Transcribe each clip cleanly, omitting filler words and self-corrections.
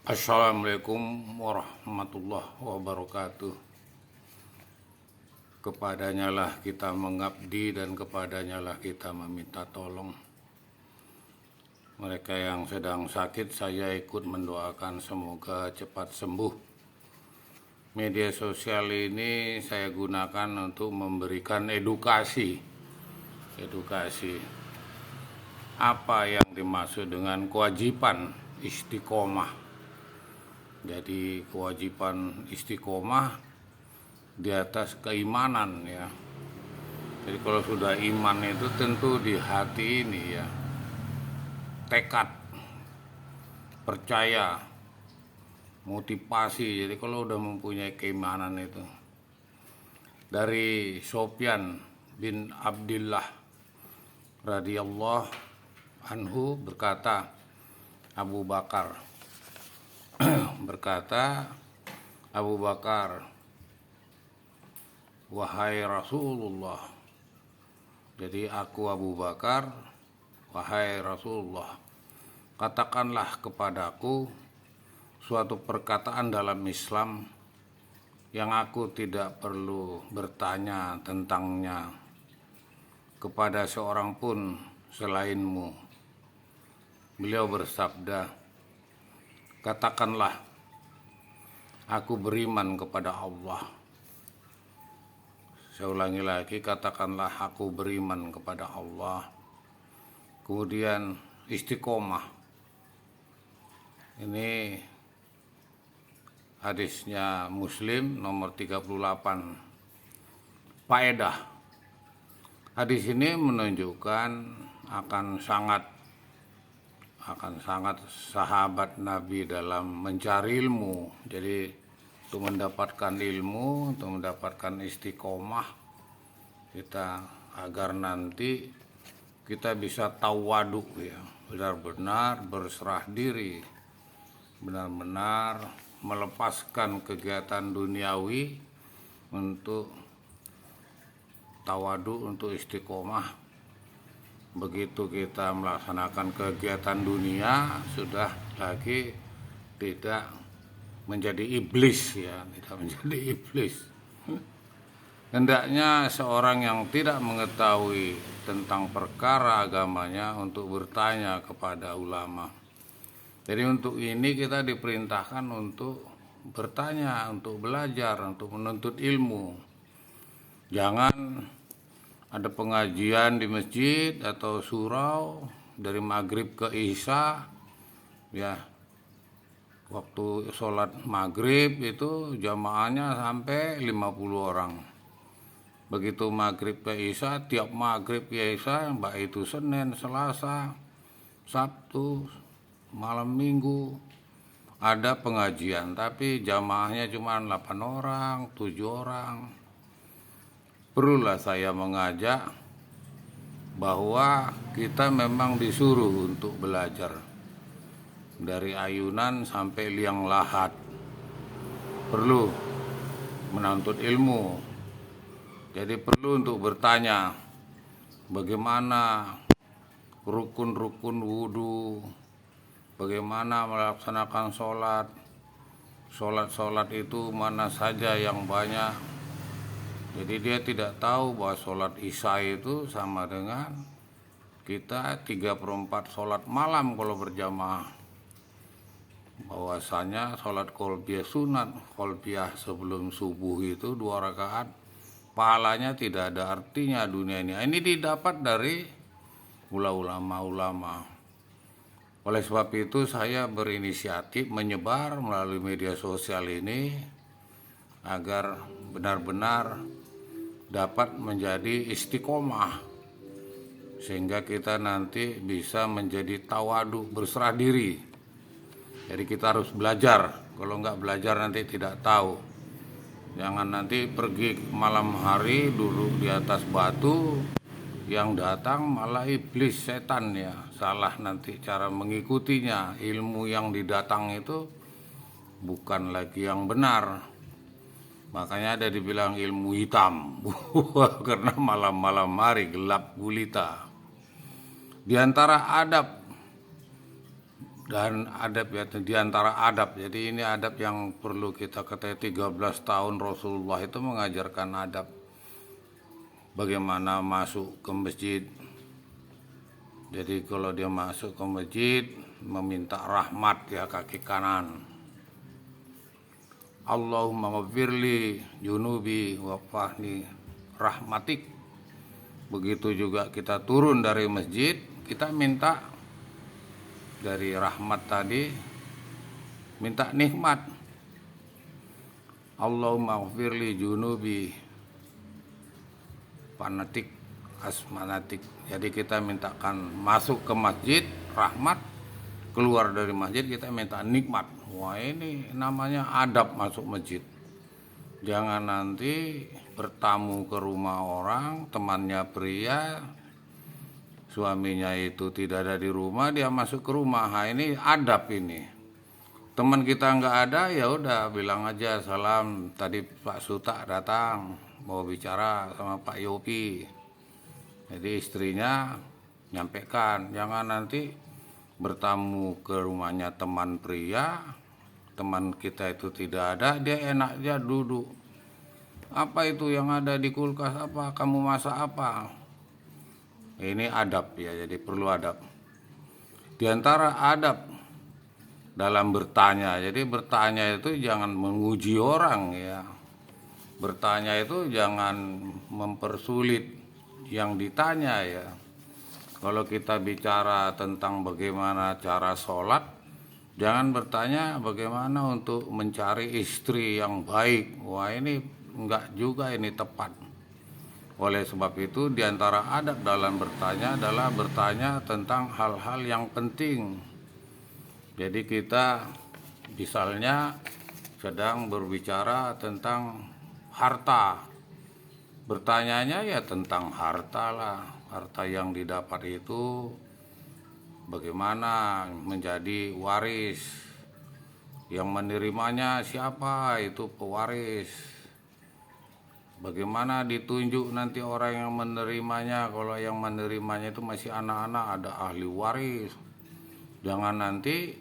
Assalamualaikum warahmatullahi wabarakatuh. Kepadanya lah kita mengabdi dan kepadanya lah kita meminta tolong. Mereka yang sedang sakit, saya ikut mendoakan semoga cepat sembuh. Media sosial ini saya gunakan untuk memberikan edukasi. Apa yang dimaksud dengan kewajiban istiqomah? Jadi kewajiban istiqomah di atas keimanan ya. Jadi kalau sudah iman itu tentu di hati ini ya, tekad, percaya, motivasi. Jadi kalau udah mempunyai keimanan itu. Dari Sofyan bin Abdullah radhiyallahu anhu berkata, Abu Bakar wahai Rasulullah. Jadi aku Abu Bakar, wahai Rasulullah, katakanlah kepadaku suatu perkataan dalam Islam yang aku tidak perlu bertanya tentangnya kepada seorang pun selainmu. Beliau bersabda, katakanlah, aku beriman kepada Allah. Saya ulangi lagi, katakanlah aku beriman kepada Allah. Kemudian istiqomah. Ini hadisnya Muslim nomor 38. Faedah. Hadis ini menunjukkan akan sangat sahabat Nabi dalam mencari ilmu. Jadi untuk mendapatkan ilmu, untuk mendapatkan istiqomah kita, agar nanti kita bisa tawadu ya, benar-benar berserah diri, benar-benar melepaskan kegiatan duniawi untuk tawadu, untuk istiqomah. Begitu kita melaksanakan kegiatan dunia, sudah lagi tidak menjadi iblis ya, tidak menjadi iblis. Hendaknya seorang yang tidak mengetahui tentang perkara agamanya untuk bertanya kepada ulama. Jadi untuk ini kita diperintahkan untuk bertanya, untuk belajar, untuk menuntut ilmu. Jangan ada pengajian di masjid atau surau dari maghrib ke isya ya. Waktu sholat maghrib itu jamaahnya sampai 50 orang. Begitu maghrib ke isya, tiap maghrib ke isya, baik itu Senin, Selasa, Sabtu, malam Minggu, ada pengajian. Tapi jamaahnya cuma 8 orang, 7 orang. Perlulah saya mengajak bahwa kita memang disuruh untuk belajar. Dari ayunan sampai liang lahat perlu menuntut ilmu. Jadi perlu untuk bertanya bagaimana rukun-rukun wudhu, bagaimana melaksanakan sholat itu mana saja yang banyak. Jadi dia tidak tahu bahwa sholat isya itu sama dengan kita 3/4 sholat malam kalau berjamaah. Bahwasanya sholat qalbiyah sunat, qalbiyah sebelum subuh itu 2 rakaat, pahalanya tidak ada artinya dunia ini. Ini didapat dari ulama. Oleh sebab itu saya berinisiatif menyebar melalui media sosial ini agar benar-benar dapat menjadi istiqomah, sehingga kita nanti bisa menjadi tawadu, berserah diri. Jadi kita harus belajar, kalau nggak belajar nanti tidak tahu. Jangan nanti pergi malam hari duduk di atas batu, yang datang malah iblis, setan ya. Salah nanti cara mengikutinya. Ilmu yang didatang itu bukan lagi yang benar. Makanya ada dibilang ilmu hitam karena malam-malam hari gelap gulita. Di antara adab dan adab ya, di antara adab. Jadi ini adab yang perlu kita ketahui. 13 tahun Rasulullah itu mengajarkan adab. Bagaimana masuk ke masjid. Jadi kalau dia masuk ke masjid meminta rahmat ya kaki kanan. Allahumma ghafirli junubi wa fahni rahmatik. Begitu juga kita turun dari masjid, kita minta dari rahmat tadi, minta nikmat. Allahumma ghafirli junubi fanatik asmanatik. Jadi kita mintakan masuk ke masjid rahmat, keluar dari masjid kita minta nikmat. Wah, ini namanya adab masuk masjid. Jangan nanti bertamu ke rumah orang, temannya pria, suaminya itu tidak ada di rumah, dia masuk ke rumah. Nah, ini adab ini. Teman kita nggak ada, ya udah bilang aja salam. Tadi Pak Suta datang mau bicara sama Pak Yopi. Jadi istrinya nyampaikan, jangan nanti bertamu ke rumahnya teman pria, teman kita itu tidak ada, dia enak dia duduk. Apa itu yang ada di kulkas, apa kamu masak apa? Ini adab ya, jadi perlu adab. Di antara adab dalam bertanya, jadi bertanya itu jangan menguji orang ya. Bertanya itu jangan mempersulit yang ditanya ya. Kalau kita bicara tentang bagaimana cara sholat, jangan bertanya bagaimana untuk mencari istri yang baik. Wah, ini enggak juga ini tepat. Oleh sebab itu diantara adab dalam bertanya adalah bertanya tentang hal-hal yang penting. Jadi kita misalnya sedang berbicara tentang harta. Bertanyanya ya tentang harta lah. Harta yang didapat itu bagaimana menjadi waris. Yang menerimanya siapa, itu pewaris. Bagaimana ditunjuk nanti orang yang menerimanya. Kalau yang menerimanya itu masih anak-anak, ada ahli waris. Jangan nanti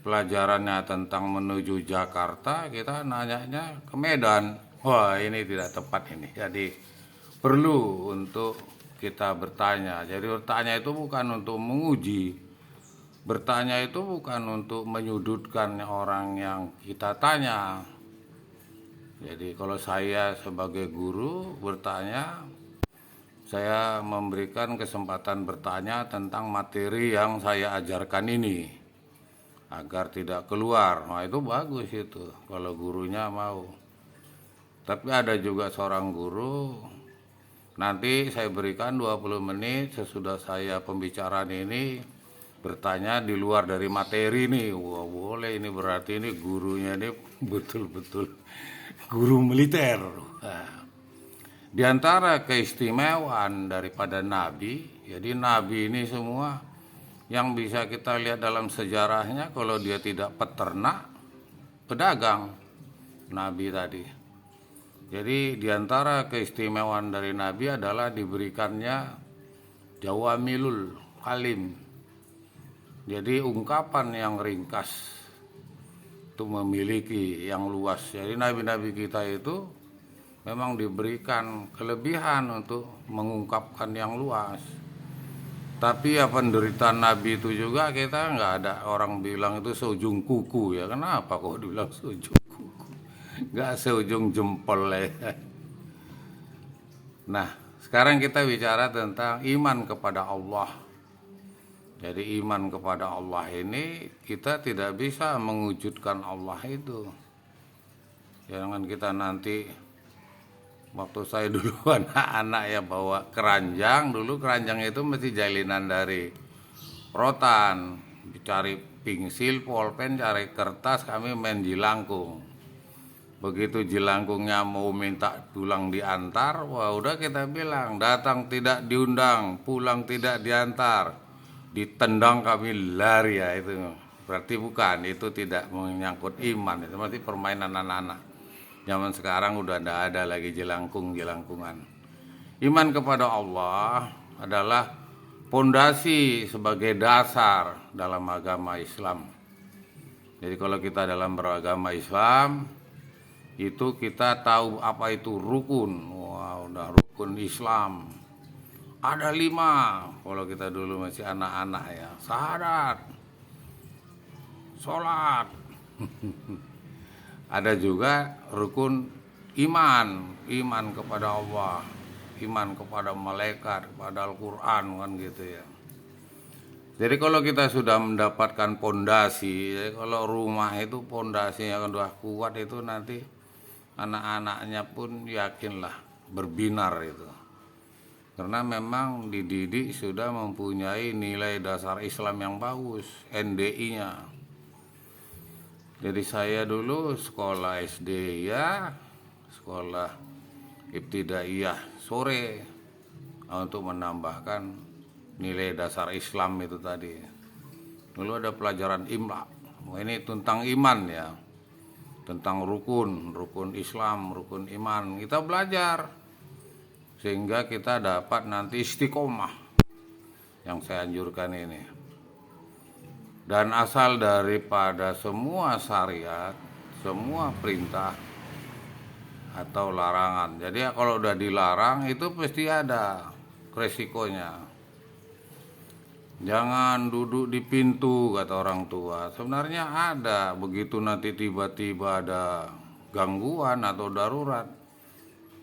pelajarannya tentang menuju Jakarta, kita nanyanya ke Medan. Wah, ini tidak tepat ini. Jadi perlu untuk kita bertanya. Jadi bertanya itu bukan untuk menguji. Bertanya itu bukan untuk menyudutkan orang yang kita tanya. Jadi kalau saya sebagai guru bertanya, saya memberikan kesempatan bertanya tentang materi yang saya ajarkan ini agar tidak keluar. Nah, itu bagus itu kalau gurunya mau. Tapi ada juga seorang guru, nanti saya berikan 20 menit sesudah saya pembicaraan ini bertanya di luar dari materi nih. Wah, boleh, ini berarti ini gurunya ini betul-betul guru militer. Nah, di antara keistimewaan daripada Nabi, jadi Nabi ini semua yang bisa kita lihat dalam sejarahnya, kalau dia tidak peternak, pedagang, Nabi tadi. Jadi di antara keistimewaan dari Nabi adalah diberikannya jawamilul kalim. Jadi ungkapan yang ringkas itu memiliki yang luas. Jadi nabi-nabi kita itu memang diberikan kelebihan untuk mengungkapkan yang luas. Tapi ya penderitaan Nabi itu juga kita nggak ada orang bilang itu seujung kuku ya. Kenapa kok dibilang seujung kuku? Nggak seujung jempol ya. Nah, sekarang kita bicara tentang iman kepada Allah. Jadi iman kepada Allah ini kita tidak bisa mewujudkan Allah itu. Jangan kita nanti, waktu saya dulu anak-anak ya bawa keranjang, dulu keranjang itu mesti jalinan dari rotan, cari pensil, pulpen, cari kertas, kami main jilangkung. Begitu jilangkungnya mau minta pulang diantar, wah udah kita bilang datang tidak diundang, pulang tidak diantar, ditendang kami lari ya itu. Berarti bukan, itu tidak menyangkut iman, itu masih permainan anak-anak. Zaman sekarang udah tidak ada lagi jelangkungan. Iman kepada Allah adalah pondasi sebagai dasar dalam agama Islam. Jadi kalau kita dalam beragama Islam itu kita tahu apa itu rukun. Wah, udah rukun Islam. Ada 5 kalau kita dulu masih anak-anak ya. Syahadat, sholat. Ada juga rukun iman, iman kepada Allah, iman kepada malaikat, kepada Al-Quran kan gitu ya. Jadi kalau kita sudah mendapatkan pondasi, kalau rumah itu pondasinya sudah kuat itu nanti anak-anaknya pun yakinlah berbinar itu. Karena memang dididik sudah mempunyai nilai dasar Islam yang bagus, NDI-nya. Jadi saya dulu sekolah SD ya, sekolah ibtidaiyah sore untuk menambahkan nilai dasar Islam itu tadi. Dulu ada pelajaran imla, ini tentang iman ya, tentang rukun Islam, rukun iman. Kita belajar sehingga kita dapat nanti istiqomah yang saya anjurkan ini. Dan asal daripada semua syariat, semua perintah atau larangan. Jadi kalau udah dilarang itu pasti ada resikonya. Jangan duduk di pintu kata orang tua. Sebenarnya ada, begitu nanti tiba-tiba ada gangguan atau darurat,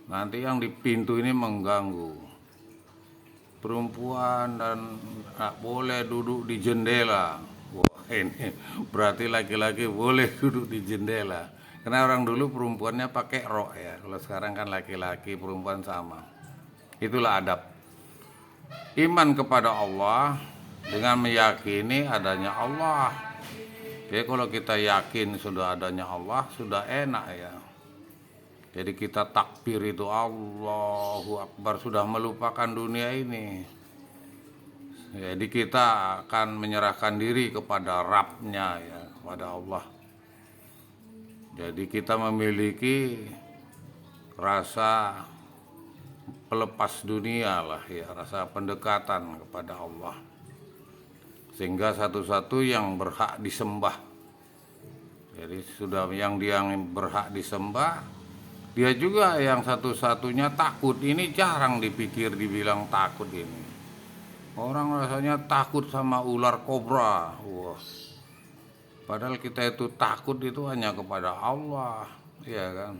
nanti yang di pintu ini mengganggu. Perempuan dan tak boleh duduk di jendela. Wah, ini berarti laki-laki boleh duduk di jendela. Karena orang dulu perempuannya pakai rok ya. Kalau sekarang kan laki-laki perempuan sama. Itulah adab. Iman kepada Allah dengan meyakini adanya Allah. Jadi kalau kita yakin sudah adanya Allah, sudah enak ya. Jadi kita takbir itu Allahu Akbar, sudah melupakan dunia ini. Jadi kita akan menyerahkan diri kepada Rabb-nya ya, kepada Allah. Jadi kita memiliki rasa pelepas dunia lah ya, rasa pendekatan kepada Allah. Sehingga satu-satu yang berhak disembah. Jadi sudah yang berhak disembah, dia juga yang satu-satunya takut. Ini jarang dipikir dibilang takut ini. Orang rasanya takut sama ular kobra. Wah. Padahal kita itu takut itu hanya kepada Allah, ya kan?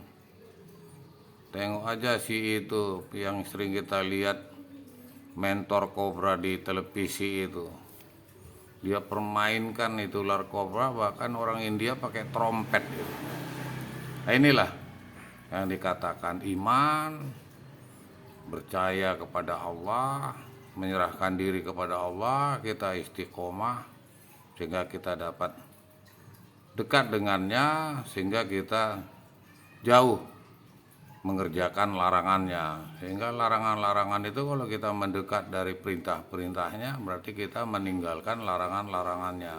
Tengok aja sih itu yang sering kita lihat mentor kobra di televisi itu. Dia permainkan itu ular kobra, bahkan orang India pakai trompet gitu. Nah, inilah yang dikatakan iman, percaya kepada Allah, menyerahkan diri kepada Allah, kita istiqomah sehingga kita dapat dekat dengannya, sehingga kita jauh mengerjakan larangannya. Sehingga larangan-larangan itu kalau kita mendekat dari perintah-perintahnya, berarti kita meninggalkan larangan-larangannya.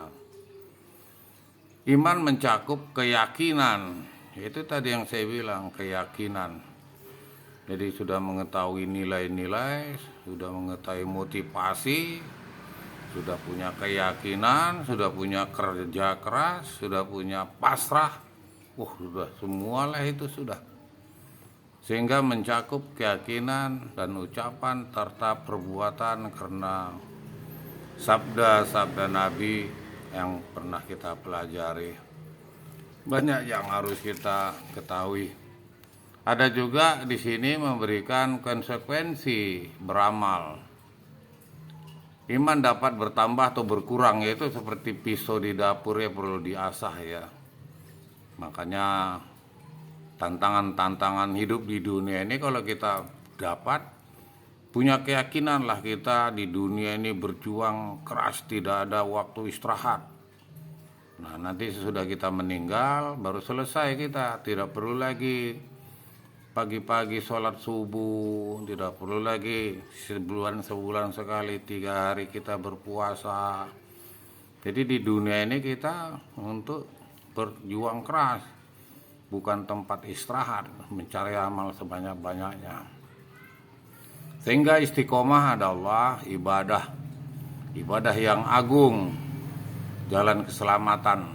Iman mencakup keyakinan. Itu tadi yang saya bilang, keyakinan. Jadi sudah mengetahui nilai-nilai, sudah mengetahui motivasi, sudah punya keyakinan, sudah punya kerja keras, sudah punya pasrah. Sudah semualah itu sudah. Sehingga mencakup keyakinan dan ucapan serta perbuatan karena sabda-sabda Nabi yang pernah kita pelajari. Banyak yang harus kita ketahui. Ada juga di sini memberikan konsekuensi beramal. Iman dapat bertambah atau berkurang, yaitu seperti pisau di dapur ya, perlu diasah ya. Makanya tantangan-tantangan hidup di dunia ini kalau kita dapat punya keyakinan lah, kita di dunia ini berjuang keras, tidak ada waktu istirahat. Nah nanti sesudah kita meninggal baru selesai, kita tidak perlu lagi pagi-pagi sholat subuh, tidak perlu lagi sebulan sekali 3 hari kita berpuasa. Jadi di dunia ini kita untuk berjuang keras, bukan tempat istirahat, mencari amal sebanyak-banyaknya. Sehingga istiqomah adalah ibadah ibadah yang agung, jalan keselamatan.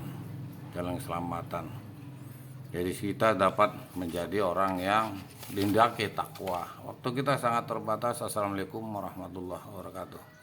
Jadi kita dapat menjadi orang yang dindaki takwa. Waktu kita sangat terbatas. Assalamualaikum warahmatullahi wabarakatuh.